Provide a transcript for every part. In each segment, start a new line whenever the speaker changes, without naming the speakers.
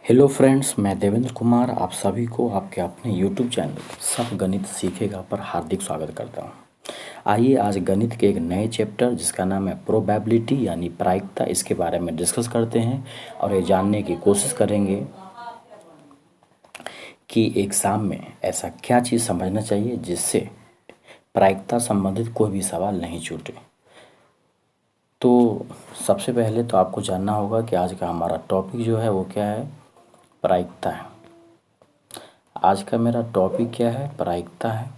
Hello friends, मैं देवेंद्र कुमार आप सभी को आपके अपने यूट्यूब चैनल सब गणित सीखेगा पर हार्दिक स्वागत करता हूं। आइए आज गणित के एक नए चैप्टर जिसका नाम है प्रोबेबिलिटी यानी प्रायिकता, इसके बारे में डिस्कस करते हैं और ये जानने की कोशिश करेंगे कि एग्ज़ाम में ऐसा क्या चीज़ समझना चाहिए जिससे प्रायिकता संबंधित कोई भी सवाल नहीं छूटे। तो सबसे पहले तो आपको जानना होगा कि आज का हमारा टॉपिक जो है वो क्या है, प्रायिकता है। आज का मेरा टॉपिक क्या है, प्रायिकता है।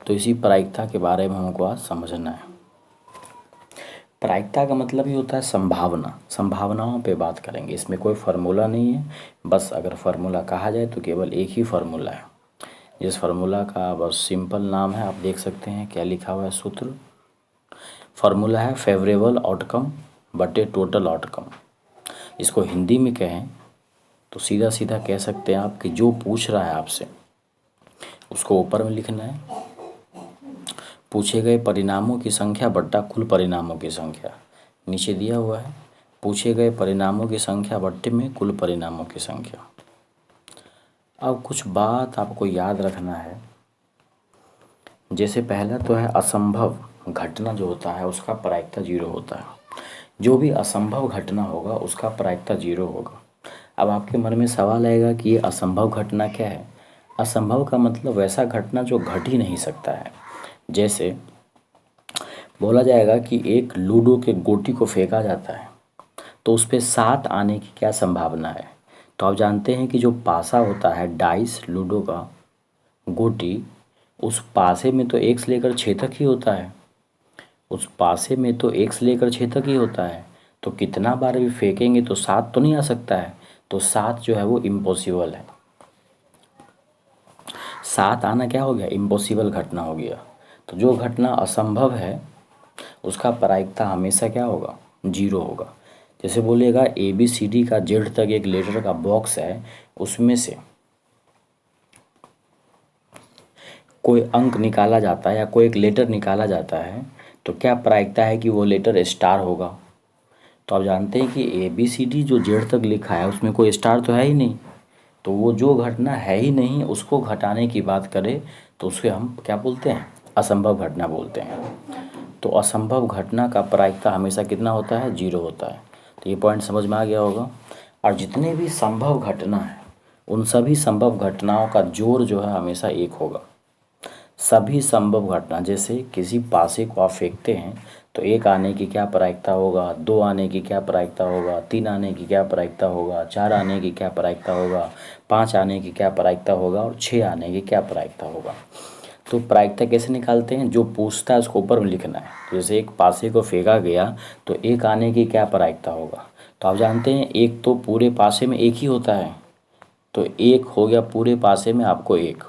तो इसी प्रायिकता के बारे में हमको आज समझना है। प्रायिकता का मतलब ही होता है संभावना, संभावनाओं पे बात करेंगे। इसमें कोई फार्मूला नहीं है, बस अगर फार्मूला कहा जाए तो केवल एक ही फार्मूला है। जिस फार्मूला का बस सिंपल नाम है, आप देख सकते हैं क्या लिखा हुआ है, सूत्र। फार्मूला है फेवरेबल आउटकम बटे टोटल आउटकम। इसको हिंदी में कहें तो सीधा सीधा कह सकते हैं आप कि जो पूछ रहा है आपसे उसको ऊपर में लिखना है, पूछे गए परिणामों की संख्या बट्टा कुल परिणामों की संख्या। नीचे दिया हुआ है पूछे गए परिणामों की संख्या बट्टे में कुल परिणामों की संख्या। अब कुछ बात आपको याद रखना है। जैसे पहला तो है असंभव घटना जो होता है उसका प्रायिकता 0 होता है। जो भी असंभव घटना होगा उसका प्रायिकता 0 होगा। अब आपके मन में सवाल आएगा कि ये असंभव घटना क्या है। असंभव का मतलब वैसा घटना जो घट ही नहीं सकता है। जैसे बोला जाएगा कि एक लूडो के गोटी को फेंका जाता है तो उस पर 7 आने की क्या संभावना है। तो आप जानते हैं कि जो पासा होता है डाइस लूडो का गोटी, उस पासे में तो 1 से लेकर 6 तक ही होता है। उस पासे में तो 1 से लेकर 6 तक ही होता है। तो कितना बार भी फेंकेंगे तो 7 तो नहीं आ सकता है। तो 7 जो है वो इम्पॉसिबल है। 7 आना क्या हो गया, इम्पॉसिबल घटना हो गया। तो जो घटना असंभव है उसका प्रायिकता हमेशा क्या होगा, 0 होगा। जैसे बोलिएगा ABCD का Z तक एक लेटर का बॉक्स है, उसमें से कोई अंक निकाला जाता है या कोई एक लेटर निकाला जाता है तो क्या प्रायिकता है कि वो लेटर स्टार होगा। तो आप जानते हैं कि ABCD जो Z तक लिखा है उसमें कोई स्टार तो है ही नहीं। तो वो जो घटना है ही नहीं उसको घटाने की बात करें तो उसके हम क्या बोलते हैं, असंभव घटना बोलते हैं। तो असंभव घटना का प्रायिकता हमेशा कितना होता है, 0 होता है। तो ये पॉइंट समझ में आ गया होगा। और जितने भी संभव घटना है उन सभी संभव घटनाओं का जोड़ जो है हमेशा 1 होगा। सभी संभव घटना, जैसे किसी पासे को आप फेंकते हैं तो 1 आने की क्या प्रायिकता होगा, 2 आने की क्या प्रायिकता होगा, 3 आने की क्या प्रायिकता होगा, 4 आने की क्या प्रायिकता होगा, 5 आने की क्या प्रायिकता होगा और 6 आने की क्या प्रायिकता होगा। तो प्रायिकता कैसे निकालते हैं, जो पूछता है उसको ऊपर में लिखना है। जैसे एक पासे को फेंका गया तो 1 आने की क्या प्रायिकता होगा। तो आप जानते हैं 1 तो पूरे पासे में 1 ही होता है। तो 1 हो गया पूरे पासे में आपको 1।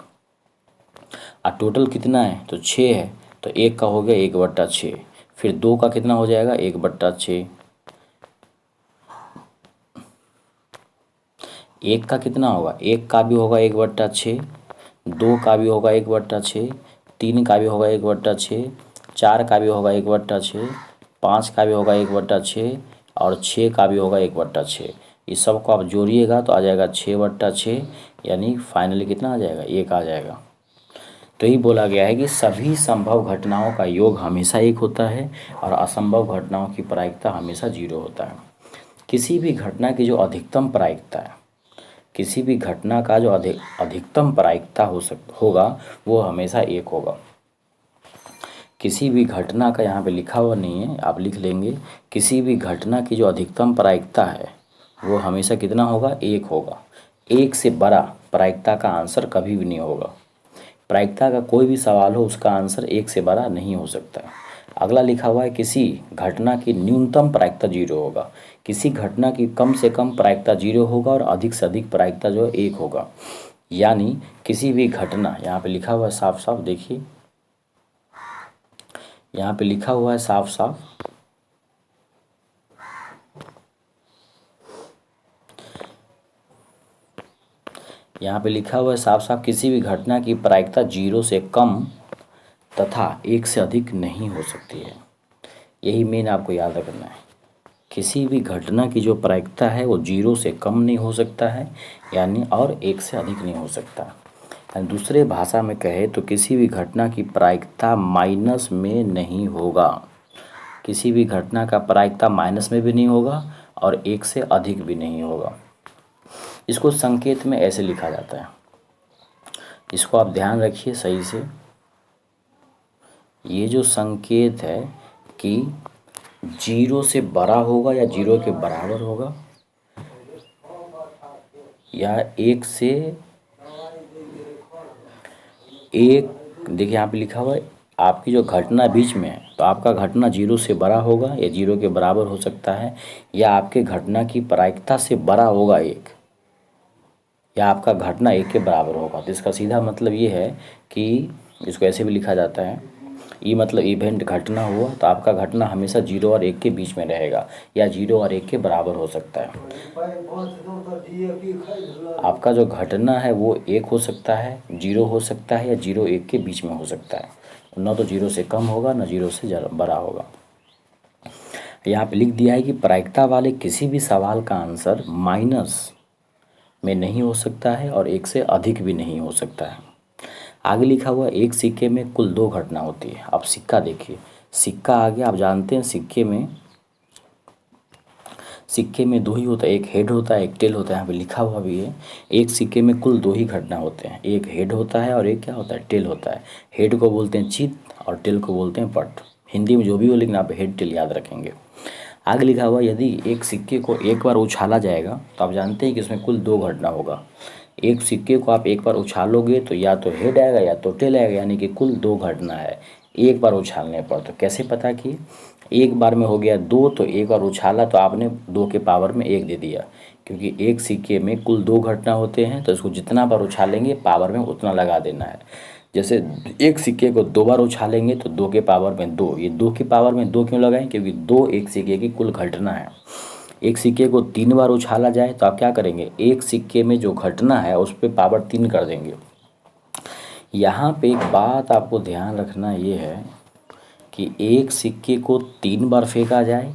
और टोटल कितना है तो 6 है। तो 1 का हो गया 1/6। फिर 2 का कितना हो जाएगा 1/6। 1 का कितना होगा, 1 का भी होगा 1/6, 2 का भी होगा 1/6, 3 का भी होगा 1/6, 4 का भी होगा 1/6, 5 का भी होगा 1/6 और 6 का भी होगा 1/6। इस सब को आप जोड़िएगा तो आ जाएगा 6/6, यानी फाइनली कितना आ जाएगा, 1 आ जाएगा। तो यही बोला गया है कि सभी संभव घटनाओं का योग हमेशा 1 होता है और असंभव घटनाओं की प्रायिकता हमेशा 0 होता है। किसी भी घटना की जो अधिकतम प्रायिकता है, किसी भी घटना का जो अधिकतम प्रायिकता होगा वो हमेशा 1 होगा। किसी भी घटना का यहाँ पे लिखा हुआ नहीं है, आप लिख लेंगे। किसी भी घटना की जो अधिकतम प्रायिकता है वो हमेशा कितना होगा, 1 होगा। 1 से बड़ा प्रायिकता का आंसर कभी भी नहीं होगा। प्रायिकता का कोई भी सवाल हो उसका आंसर 1 से बड़ा नहीं हो सकता। अगला लिखा हुआ है किसी घटना की न्यूनतम प्रायिकता 0 होगा। किसी घटना की कम से कम प्रायिकता 0 होगा और अधिक से अधिक प्रायिकता जो है 1 होगा। यानी किसी भी घटना, यहाँ पे लिखा हुआ है साफ साफ, देखिए यहाँ पे लिखा हुआ है साफ साफ, यहाँ पे लिखा हुआ है साफ साफ, किसी भी घटना की प्रायिकता 0 से कम तथा 1 से अधिक नहीं हो सकती है। यही मेन आपको याद रखना है किसी भी घटना की जो प्रायिकता है वो 0 से कम नहीं हो सकता है, यानी और 1 से अधिक नहीं हो सकता। यानी दूसरे भाषा में कहे तो किसी भी घटना की प्रायिकता माइनस में नहीं होगा। किसी भी घटना का प्रायिकता माइनस में भी नहीं होगा और 1 से अधिक भी नहीं होगा। इसको संकेत में ऐसे लिखा जाता है, इसको आप ध्यान रखिए सही से। ये जो संकेत है कि 0 से बड़ा होगा या 0 के बराबर होगा, या 1 से 1, देखिए यहाँ पे लिखा हुआ है आपकी जो घटना बीच में है, तो आपका घटना 0 से बड़ा होगा या 0 के बराबर हो सकता है, या आपके घटना की प्रायिकता से बड़ा होगा 1, या आपका घटना 1 के बराबर होगा। तो इसका सीधा मतलब ये है कि इसको ऐसे भी लिखा जाता है, ये मतलब इवेंट घटना हुआ तो आपका घटना हमेशा 0 और 1 के बीच में रहेगा, या 0 और 1 के बराबर हो सकता है। आपका जो घटना है वो 1 हो सकता है, 0 हो सकता है, या 0 1 के बीच में हो सकता है। ना तो 0 से कम होगा, ना 0 से बड़ा होगा। यहाँ पे लिख दिया है कि प्रायिकता वाले किसी भी सवाल का आंसर माइनस में नहीं हो सकता है और 1 से अधिक भी नहीं हो सकता है। आगे लिखा हुआ एक सिक्के में कुल 2 घटना होती है। अब सिक्का देखिए, सिक्का आगे आप जानते हैं सिक्के में 2 ही होता है, एक हेड होता है, एक टेल होता है। यहाँ पे लिखा हुआ भी है एक सिक्के में कुल 2 ही घटना होते हैं, एक हेड होता है और एक क्या होता है, टेल होता है। हेड को बोलते हैं चित और टेल को बोलते हैं पट। हिंदी में जो भी हो, लेकिन आप हेड टेल याद रखेंगे। आगे लिखा हुआ यदि एक सिक्के को एक बार उछाला जाएगा तो आप जानते हैं कि इसमें कुल 2 घटना होगा। एक सिक्के को आप एक बार उछालोगे तो या तो हेड आएगा या तो टेल आएगा, यानी कि कुल 2 घटना है एक बार उछालने पर। तो कैसे पता कि एक बार में हो गया 2, तो एक बार उछाला तो आपने 2 के पावर में 1 दे दिया, क्योंकि एक सिक्के में कुल 2 घटना होते हैं तो इसको जितना बार उछालेंगे पावर में उतना लगा देना है। जैसे एक सिक्के को 2 बार उछालेंगे तो 2 के पावर में 2, ये 2 की पावर में 2 क्यों लगाएं, क्योंकि 2 एक सिक्के की कुल घटना है। एक सिक्के को 3 बार उछाला जाए तो आप क्या करेंगे, एक सिक्के में जो घटना है उस पर पावर 3 कर देंगे। यहाँ पे एक बात आपको ध्यान रखना ये है कि एक सिक्के को 3 बार फेंका जाए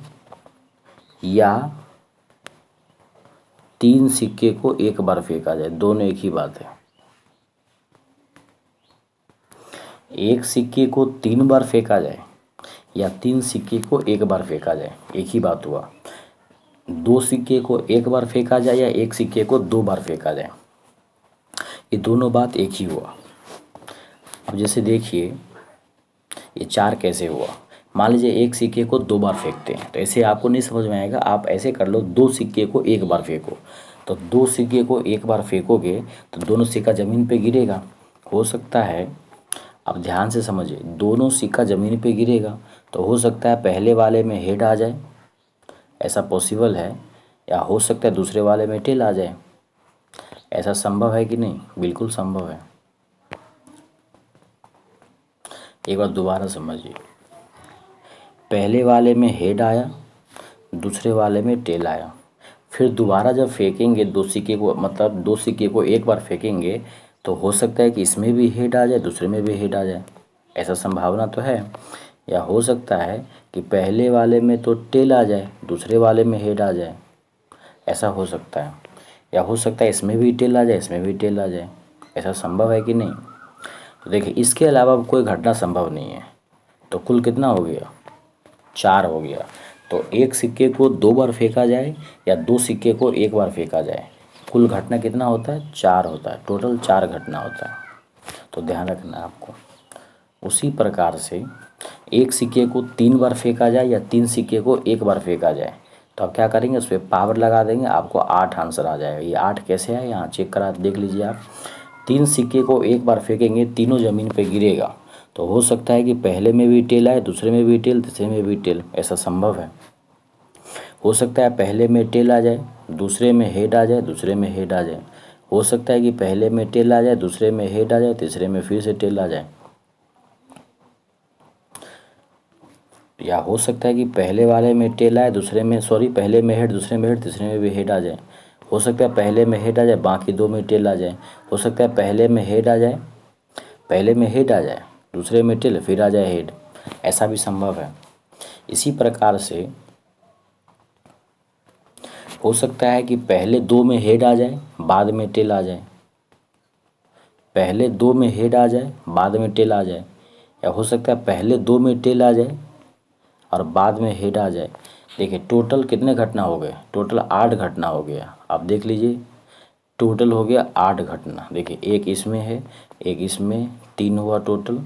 या 3 सिक्के को 1 बार फेंका जाए, दोनों एक ही बात है। एक सिक्के को 3 बार फेंका जाए या 3 सिक्के को 1 बार फेंका जाए, एक ही बात हुआ। 2 सिक्के को 1 बार फेंका जाए या एक सिक्के को 2 बार फेंका जाए, ये दोनों बात एक ही हुआ। अब जैसे देखिए ये 4 कैसे हुआ। मान लीजिए एक सिक्के को 2 बार फेंकते हैं, तो ऐसे आपको नहीं समझ में आएगा। आप ऐसे कर लो, 2 सिक्के को 1 बार फेंको। तो 2 सिक्के को 1 बार फेंकोगे तो दोनों सिक्का ज़मीन पे गिरेगा। हो सकता है, अब ध्यान से समझिए, दोनों सिक्का ज़मीन पे गिरेगा तो हो सकता है पहले वाले में हेड आ जाए, ऐसा पॉसिबल है, या हो सकता है दूसरे वाले में टेल आ जाए। ऐसा संभव है कि नहीं? बिल्कुल संभव है। एक बार दोबारा समझिए, पहले वाले में हेड आया, दूसरे वाले में टेल आया, फिर दोबारा जब फेंकेंगे 2 सिक्के को, मतलब 2 सिक्के को 1 बार फेंकेंगे तो हो सकता है कि इसमें भी हेड आ जाए, दूसरे में भी हेड आ जाए। ऐसा संभावना तो है। या हो सकता है कि पहले वाले में तो टेल आ जाए, दूसरे वाले में हेड आ जाए, ऐसा हो सकता है। या हो सकता है इसमें भी टेल आ जाए, इसमें भी टेल आ जाए। ऐसा संभव है कि नहीं? तो देखिए, इसके अलावा कोई घटना संभव नहीं है। तो कुल कितना हो गया? 4 हो गया। तो एक सिक्के को 2 बार फेंका जाए या 2 सिक्के को 1 बार फेंका जाए, कुल घटना कितना होता है? 4 होता है। टोटल 4 घटना होता है। तो ध्यान रखना है आपको। उसी प्रकार से एक सिक्के को 3 बार फेंका जाए या 3 सिक्के को 1 बार फेंका जाए, तो आप क्या करेंगे, उस पर पावर लगा देंगे, आपको 8 आंसर आ जाएगा। ये 8 कैसे है, यहाँ चेक करा देख लीजिए आप। 3 सिक्के को 1 बार फेंकेंगे, तीनों ज़मीन पे गिरेगा, तो हो सकता है कि पहले में भी टेल आए, दूसरे में भी टेल, तीसरे में भी टेल। ऐसा संभव है। हो सकता है पहले में टेल आ जाए, दूसरे में हेड आ जाए, दूसरे में हेड आ जाए। हो सकता है कि पहले में टेल आ जाए, दूसरे में हेड आ जाए, तीसरे में फिर से टेल आ जाए। या हो सकता है कि पहले वाले में टेल आए, दूसरे में, सॉरी, पहले में हेड, दूसरे में हेड, तीसरे में भी हेड आ जाए। हो सकता है पहले में हेड आ जाए, बाकी 2 में टेल आ जाए। हो सकता है पहले में हेड आ जाए, पहले में हेड आ जाए, दूसरे में टेल, फिर आ जाए हेड। ऐसा भी संभव है। इसी प्रकार से हो सकता है कि पहले दो में हेड आ जाए बाद में टेल आ जाए, पहले दो में हेड आ जाए बाद में टेल आ जाए, या हो सकता है पहले दो में टेल आ जाए और बाद में हेड आ जाए। देखिए टोटल कितने घटना हो गए, टोटल 8 घटना हो गया। आप देख लीजिए टोटल हो गया 8 घटना। देखिए एक इसमें है, एक इसमें, 3 हुआ टोटल,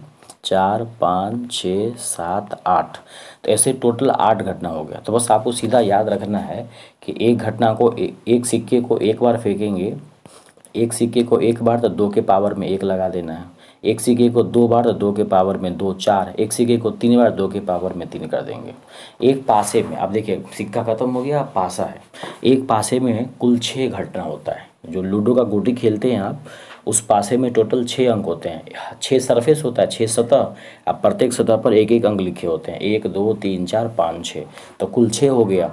4 5 6 7 8, तो ऐसे टोटल 8 घटना हो गया। तो बस आपको सीधा याद रखना है कि एक घटना को एक सिक्के को एक बार फेंकेंगे, एक सिक्के को एक बार तो 2 के पावर में 1 लगा देना है, एक सिक्के को 2 बार तो 2 के पावर में 2 4, एक सिक्के को 3 बार 2 के पावर में 3 कर देंगे। एक पासे में अब देखिए सिक्का खत्म हो गया, अब पासा है। एक पासे में कुल 6 घटना होता है। जो लूडो का गोटी खेलते हैं आप, उस पासे में टोटल 6 अंक होते हैं, 6 सरफेस होता है, 6 सतह। अब प्रत्येक सतह पर एक एक अंक लिखे होते हैं, 1 2 3 4 5 6, तो कुल 6 हो गया।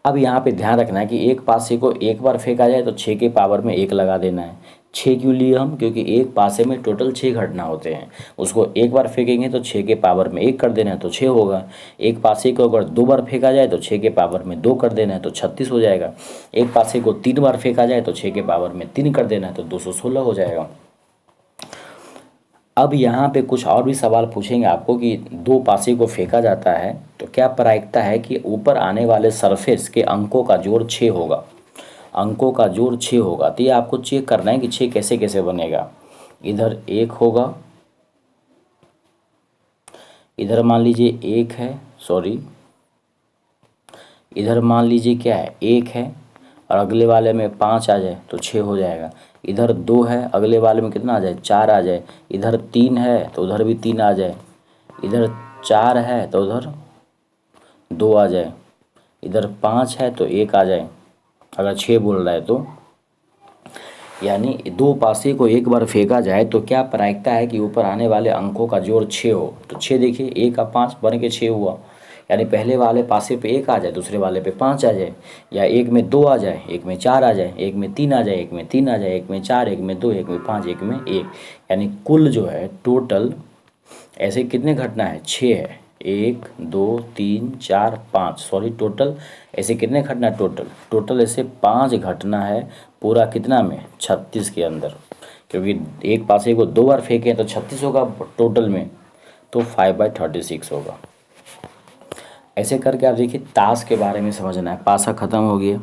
अब यहाँ पे ध्यान रखना है कि एक पासे को एक बार फेंका जाए तो 6 के पावर में 1 लगा देना है। 6 क्यों लिए हम, क्योंकि एक पासे में टोटल 6 घटना होते हैं, उसको एक बार फेंकेंगे तो 6 के पावर में 1 कर देना है तो 6 होगा। एक पासे को अगर 2 बार फेंका जाए तो 6 के पावर में 2 कर देना है तो 36 हो जाएगा। एक पासे को 3 बार फेंका जाए तो 6 के पावर में 3 कर देना है तो 216 हो जाएगा। अब यहाँ पे कुछ और भी सवाल पूछेंगे आपको कि दो पासे को फेंका जाता है तो क्या प्रायिकता है कि ऊपर आने वाले सरफेस के अंकों का जोड़ 6 होगा, अंकों का जोड़ 6 होगा। तो ये आपको चेक करना है कि 6 कैसे कैसे बनेगा। इधर 1 होगा, इधर मान लीजिए 1 है, सॉरी इधर मान लीजिए क्या है 1 है, और अगले वाले में 5 आ जाए तो 6 हो जाएगा। इधर 2 है, अगले वाले में कितना आ जाए 4 आ जाए। इधर 3 है तो उधर भी 3 आ जाए। इधर 4 है तो उधर 2 आ जाए। इधर 5 है तो 1 आ जाए, अगर 6 बोल रहा है तो। यानी दो पासे को एक बार फेंका जाए तो क्या प्रायिकता है कि ऊपर आने वाले अंकों का जोड़ 6 हो। तो 6 देखिए 1 का 5 बन के 6 हुआ, यानी पहले वाले पासे पे 1 आ जाए, दूसरे वाले पे 5 आ जाए, या एक में 2 आ जाए, एक में 4 आ जाए, एक में 3 आ जाए, एक में 3 आ जाए, एक में 4, एक में 2, एक में 5, एक में 1। यानी कुल जो है टोटल ऐसे कितने घटना है 6 है, 1 2 3 4 5, सॉरी टोटल ऐसे कितने घटना टोटल टोटल ऐसे 5 घटना है पूरा कितना में 36 के अंदर। क्योंकि एक पासे को 2 बार फेंके तो 36 होगा टोटल में, तो 5/36 होगा। ऐसे करके आप देखिए ताश के बारे में समझना है। पासा ख़त्म हो गया।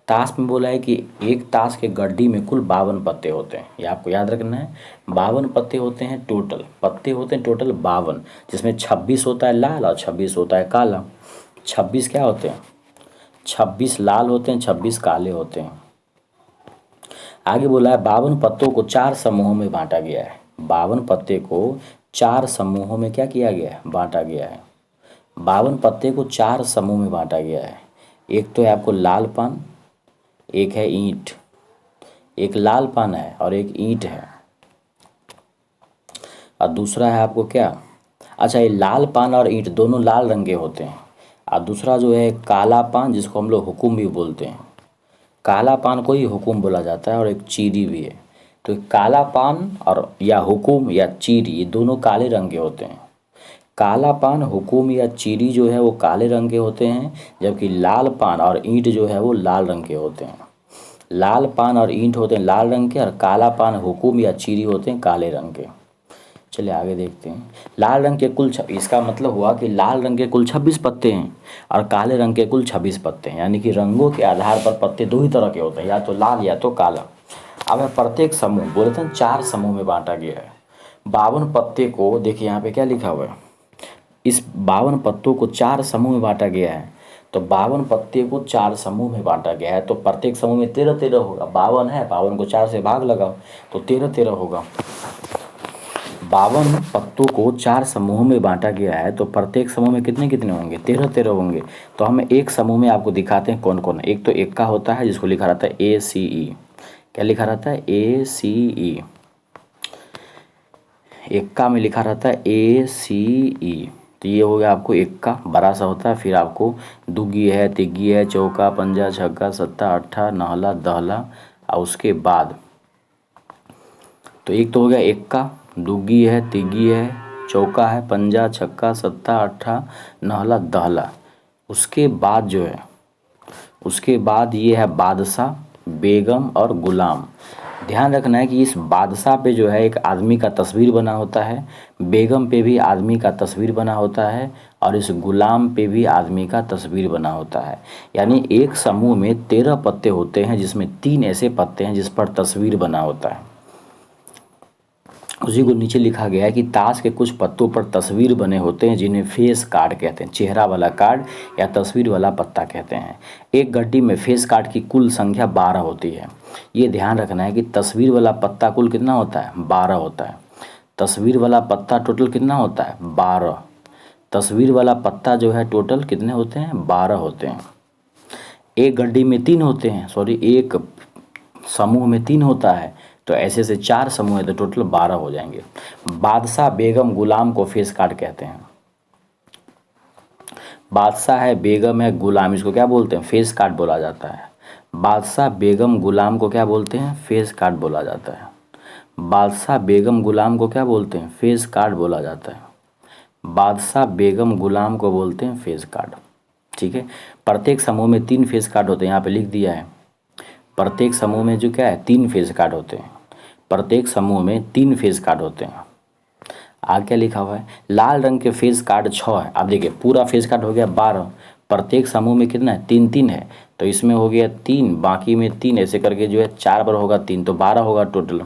ताश में बोला है कि एक ताश के गड्डी में कुल 52 पत्ते होते हैं, ये आपको याद रखना है। 52 पत्ते होते हैं टोटल, पत्ते होते हैं टोटल 52, जिसमें 26 होता है लाल और 26 होता है काला। 26 क्या होते हैं, 26 लाल होते हैं, 26 काले होते हैं। आगे बोला है 52 पत्तों को 4 समूहों में बांटा गया है। 52 पत्ते को 4 समूहों में क्या किया गया है, बांटा गया है। 52 पत्ते को 4 समूह में बांटा गया है। एक तो है आपको लाल पान, एक है ईंट, एक लाल पान है और एक ईंट है, और दूसरा है आपको क्या, अच्छा ये लाल पान और ईंट दोनों लाल रंग के होते हैं। और दूसरा जो है काला पान, जिसको हम लोग हुकुम भी बोलते हैं। काला पान को ही हुकुम बोला जाता है, और एक चीरी भी है। तो काला पान और या हुकुम या चीरी ये दोनों काले रंग के होते हैं। काला पान, हुकुम या चीरी जो है वो काले रंग के होते हैं, जबकि लाल पान और ईंट जो है वो लाल रंग के होते हैं। लाल पान और ईंट होते हैं लाल रंग के, और काला पान, हुकुम या चीरी होते हैं काले रंग के। चलिए आगे देखते हैं। लाल रंग के कुल इसका मतलब हुआ कि लाल रंग के कुल 26 पत्ते हैं और काले रंग के कुल 26 पत्ते हैं। यानी कि रंगों के आधार पर पत्ते दो ही तरह के होते हैं, या तो लाल या तो काला। अब है प्रत्येक समूह, बोले थे 4 समूह में बांटा गया है। 52 पत्ते को देखिए यहाँ पे क्या लिखा हुआ है, इस 52 पत्तों को 4 समूह में बांटा गया है। तो 52 पत्ते को 4 समूह में बांटा गया है, तो प्रत्येक समूह में 13-13 होगा। 52 है, 52 को 4 से भाग लगाओ तो 13-13 होगा। 52 पत्तों को 4 समूहों में बांटा गया है, तो प्रत्येक समूह में कितने कितने होंगे, 13-13 होंगे। तो हम एक समूह में आपको दिखाते हैं कौन कौन है। एक तो एक्का होता है, जिसको लिखा रहता है ACE। क्या लिखा रहता है, ACE। एक्का में लिखा रहता है ACE। तो ये हो गया आपको एक्का, बड़ा सा होता है। फिर आपको दुग्गी है, तिग्गी है, चौका, पंजा, छक्का, सत्ता, अट्ठा, नहला, दहला, और उसके बाद तो एक तो हो गया एक्का, दुग्गी है, तिग्गी है, चौका है, पंजा, छक्का, सत्ता, अट्ठा, नहला, दहला। उसके बाद जो है उसके बाद ये है बादशाह, बेगम और गुलाम। ध्यान रखना है कि इस बादशाह पे जो है एक आदमी का तस्वीर बना होता है, बेगम पे भी आदमी का तस्वीर बना होता है और इस गुलाम पे भी आदमी का तस्वीर बना होता है। यानी एक समूह में 13 पत्ते होते हैं जिसमें 3 ऐसे पत्ते हैं जिस पर तस्वीर बना होता है। उसी को नीचे लिखा गया है कि ताश के कुछ पत्तों पर तस्वीर बने होते हैं जिन्हें फेस कार्ड कहते हैं, चेहरा वाला कार्ड या तस्वीर वाला पत्ता कहते हैं। एक गड्डी में फेस कार्ड की कुल संख्या 12 होती है। ये ध्यान रखना है कि तस्वीर वाला पत्ता कुल कितना होता है, 12 होता है। तस्वीर वाला पत्ता टोटल कितना होता है, 12। तस्वीर वाला पत्ता जो है टोटल कितने होते हैं, 12 होते हैं। एक गड्डी में 3 होते हैं, सॉरी एक समूह में 3 होता है, तो ऐसे से 4 समूह है तो टोटल 12 हो जाएंगे। बादशाह, बेगम, गुलाम को फेस कार्ड कहते हैं। बादशाह है, बेगम है, गुलाम, इसको क्या बोलते हैं, फेस कार्ड बोला जाता है। बादशाह, बेगम, गुलाम को क्या बोलते हैं, फेस कार्ड बोला जाता है। बादशाह, बेगम, गुलाम को क्या बोलते हैं, फेस कार्ड बोला जाता है। बादशाह, बेगम, गुलाम को बोलते हैं फेस कार्ड। ठीक है। प्रत्येक समूह में 3 फेस कार्ड होते हैं, यहाँ पे लिख दिया है। प्रत्येक समूह में जो क्या है, 3 फेस कार्ड होते हैं। प्रत्येक समूह में 3 फेस कार्ड होते हैं। आगे क्या लिखा हुआ है, लाल रंग के फेस कार्ड 6 है। अब देखिए पूरा फेस कार्ड हो गया 12, प्रत्येक समूह में कितना है, 3-3 है, तो इसमें हो गया 3, बाकी में 3, ऐसे करके जो है 4 बार होगा 3, तो 12 होगा टोटल।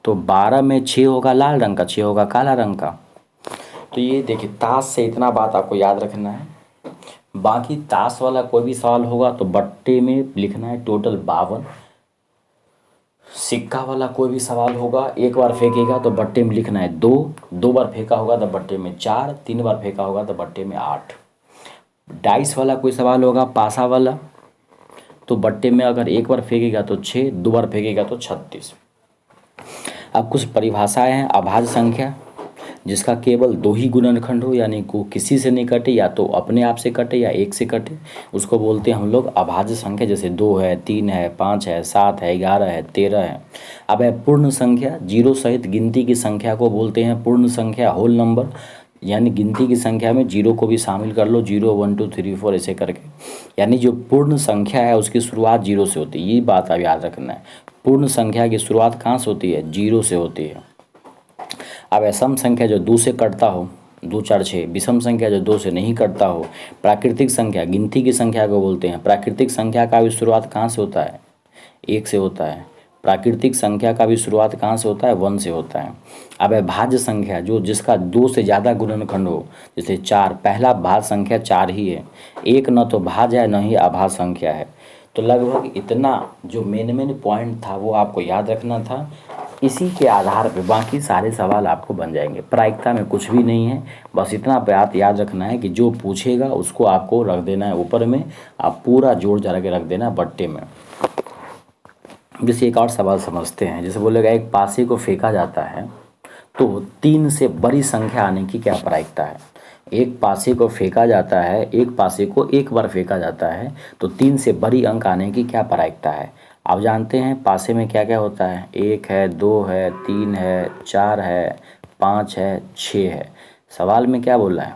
तो 12 में 6 होगा लाल रंग का, 6 होगा काला रंग का। तो ये देखिए ताश से इतना बात आपको याद रखना है। बाकी ताश वाला कोई भी सवाल होगा तो बट्टे में लिखना है टोटल 52। सिक्का वाला कोई भी सवाल होगा, एक बार फेंकेगा तो बट्टे में लिखना है 2, 2 बार फेंका होगा तो बट्टे में 4, 3 बार फेंका होगा तो बट्टे में 8। डाइस वाला कोई सवाल होगा, पासा वाला, तो बट्टे में अगर एक बार फेंकेगा तो 6, 2 बार फेंकेगा तो 36। अब कुछ परिभाषाएं हैं। अभाज्य संख्या जिसका केवल 2 ही गुणनखंड हो, यानी को किसी से नहीं कटे, या तो अपने आप से कटे या एक से कटे, उसको बोलते हैं हम लोग अभाज्य संख्या। जैसे 2 है, 3 है, 5 है, 7 है, 11 है, 13 है। अब है पूर्ण संख्या, जीरो सहित गिनती की संख्या को बोलते हैं पूर्ण संख्या, होल नंबर, यानी गिनती की संख्या में जीरो को भी शामिल कर लो, 0 1 2 3 4 ऐसे करके। यानी जो पूर्ण संख्या है उसकी शुरुआत 0 से होती है, ये बात आप याद रखना है। पूर्ण संख्या की शुरुआत कहाँ से होती है, 0 से होती है। अब सम संख्या जो 2 से कटता हो, 2 4 6, विषम संख्या जो 2 से नहीं कटता हो, प्राकृतिक संख्या, गिनती की संख्या को बोलते हैं। प्राकृतिक संख्या का भी शुरुआत कहाँ से होता है, 1 से होता है। प्राकृतिक संख्या का भी शुरुआत कहाँ से होता है, 1 से होता है। अब भाज्य संख्या जो जिसका 2 से ज़्यादा गुणनखंड हो, जैसे 4, पहला भाज्य संख्या 4 ही है, 1 न तो भाज्य है न ही अभाज्य संख्या है। तो लगभग इतना जो मेन पॉइंट था वो आपको याद रखना था। इसी के आधार पे बाकी सारे सवाल आपको बन जाएंगे। प्रायिकता में कुछ भी नहीं है, बस इतना बात याद रखना है कि जो पूछेगा उसको आपको रख देना है ऊपर में, आप पूरा जोड़ जरा के रख देना बट्टे में। जैसे एक और सवाल समझते हैं। जैसे बोलेगा एक पासे को फेंका जाता है तो 3 से बड़ी संख्या आने की क्या प्रायिकता है। एक पासे को फेंका जाता है, एक पासे को एक बार फेंका जाता है तो 3 से बड़ी अंक आने की क्या प्रायिकता है। आप जानते हैं पासे में क्या क्या होता है, 1 है, 2 है, 3 है, 4 है, 5 है, 6 है। सवाल में क्या बोला है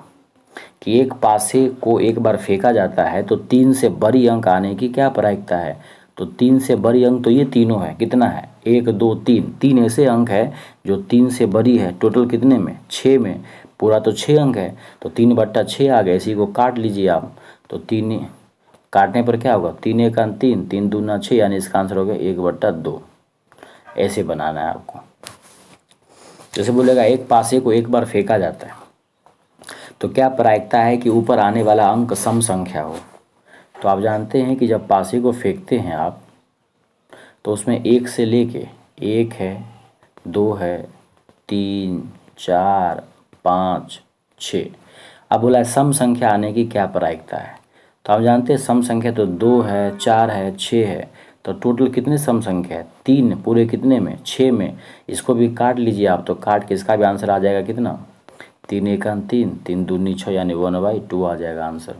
कि एक पासे को एक बार फेंका जाता है तो 3 से बड़ी अंक आने की क्या प्रायिकता है। तो 3 से बड़ी अंक तो ये तीनों है, कितना है, 1 2 3, 3 ऐसे अंक है जो 3 से बड़ी है। टोटल कितने में, 6 में, पूरा तो 6 अंक है, तो 3/6 आ गए। इसी को काट लीजिए आप, तो 3 काटने पर क्या होगा, 3 1 3, 3 2 6, यानी इसका आंसर हो गया 1/2। ऐसे बनाना है आपको। जैसे बोलेगा एक पासे को एक बार फेंका जाता है तो क्या प्रायिकता है कि ऊपर आने वाला अंक सम संख्या हो। तो आप जानते हैं कि जब पासे को फेंकते हैं आप तो उसमें 1 से लेके 1 है, 2 है, 3 4 5 6। अब बोला है सम संख्या आने की क्या प्रायिकता है। तो आप जानते हैं सम संख्या तो 2 है, 4 है, 6 है, तो टोटल कितने सम संख्या है, 3 पूरे कितने में, 6 में। इसको भी काट लीजिए आप, तो काट के इसका भी आंसर आ जाएगा कितना, 3 1 3, 3 2 6, यानी 1/2 आ जाएगा आंसर।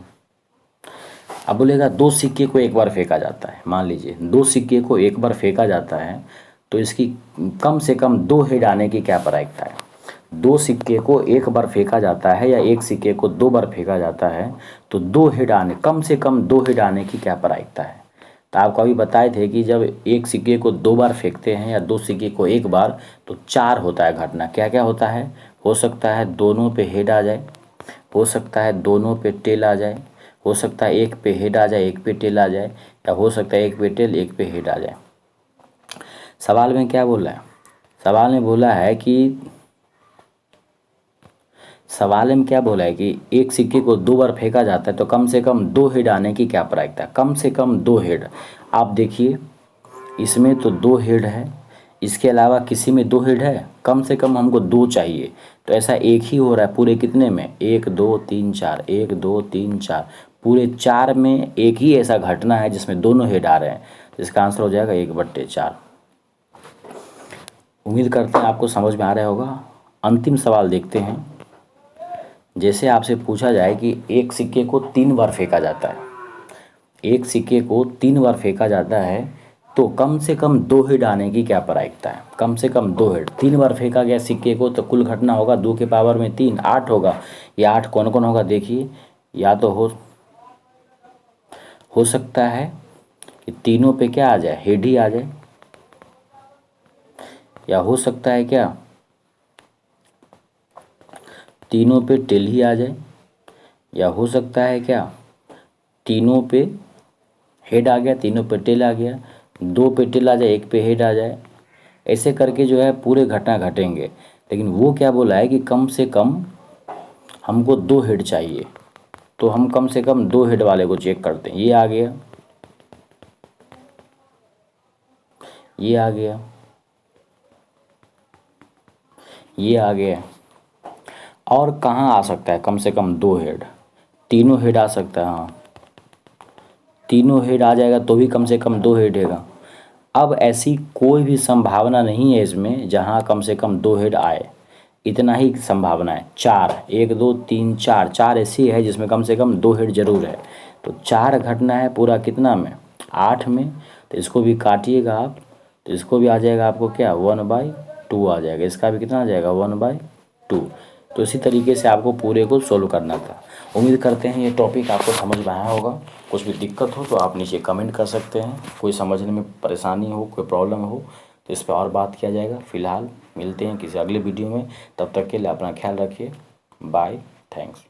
अब बोलेगा 2 सिक्के को एक बार फेंका जाता है। मान लीजिए 2 सिक्के को एक बार फेंका जाता है तो इसकी कम से कम 2 हेड आने की क्या प्रायिकता है। दो सिक्के को एक बार फेंका जाता है या एक सिक्के को दो बार फेंका जाता है तो दो हेड आने, कम से कम दो हेड आने की क्या प्रायिकता है। तो आपको अभी बताए थे कि जब एक सिक्के को दो बार फेंकते हैं या दो सिक्के को एक बार तो चार होता है घटना। क्या क्या होता है, हो सकता है दोनों पे हेड आ जाए, हो सकता है दोनों पे टेल आ जाए, हो सकता है एक पे हेड आ जाए एक पे टेल आ जाए, या हो सकता है एक पे टेल एक पे हेड आ जाए। सवाल में क्या बोला है, सवाल में बोला है कि सवाल में क्या बोला है कि एक सिक्के को दो बार फेंका जाता है तो कम से कम दो हेड आने की क्या प्रायिकता है। कम से कम दो हेड। आप देखिए इसमें तो दो हेड है, इसके अलावा किसी में दो हेड है, कम से कम हमको दो चाहिए। तो ऐसा एक ही हो रहा है पूरे कितने में, एक दो तीन चार, एक दो तीन चार, पूरे चार में एक ही ऐसा घटना है जिसमें दोनों हेड आ रहे हैं। इसका आंसर हो जाएगा 1/4। उम्मीद करते हैं आपको समझ में आ रहा होगा। अंतिम सवाल देखते हैं। जैसे आपसे पूछा जाए कि एक सिक्के को तीन बार फेंका जाता है, एक सिक्के को तीन बार फेंका जाता है तो कम से कम दो हेड आने की क्या प्रायिकता है। कम से कम दो हेड, तीन बार फेंका गया सिक्के को तो कुल घटना होगा 2 के पावर में 3, 8 होगा। ये 8 कौन कौन होगा देखिए, या तो हो सकता है कि तीनों पे क्या आ जाए, हेड ही आ जाए, या हो सकता है क्या तीनों पे टेल ही आ जाए, या हो सकता है क्या तीनों पे हेड आ गया, तीनों पे टेल आ गया, दो पे टेल आ जाए एक पे हेड आ जाए। ऐसे करके जो है पूरे घटना घटेंगे। लेकिन वो क्या बोला है कि कम से कम हमको दो हेड चाहिए, तो हम कम से कम दो हेड वाले को चेक करते हैं। ये आ गया, ये आ गया, ये आ गया। और कहाँ आ सकता है कम से कम दो हेड, तीनों हेड आ सकता है। हाँ, तीनों हेड आ जाएगा तो भी कम से कम दो हेड है। अब ऐसी कोई भी संभावना नहीं है इसमें जहाँ कम से कम दो हेड आए। इतना ही संभावना है, चार, एक दो तीन चार, चार ऐसी है जिसमें कम से कम दो हेड जरूर है। तो चार घटना है पूरा कितना में, 8 में। तो इसको भी काटिएगा आप तो इसको भी आ जाएगा आपको क्या, 1/2 आ जाएगा। इसका भी कितना आ जाएगा, 1/2। तो इसी तरीके से आपको पूरे को सोल्व करना था। उम्मीद करते हैं ये टॉपिक आपको समझ में आया होगा। कुछ भी दिक्कत हो तो आप नीचे कमेंट कर सकते हैं। कोई समझने में परेशानी हो, कोई प्रॉब्लम हो तो इस पर और बात किया जाएगा। फिलहाल मिलते हैं किसी अगले वीडियो में। तब तक के लिए अपना ख्याल रखिए। Bye, thanks.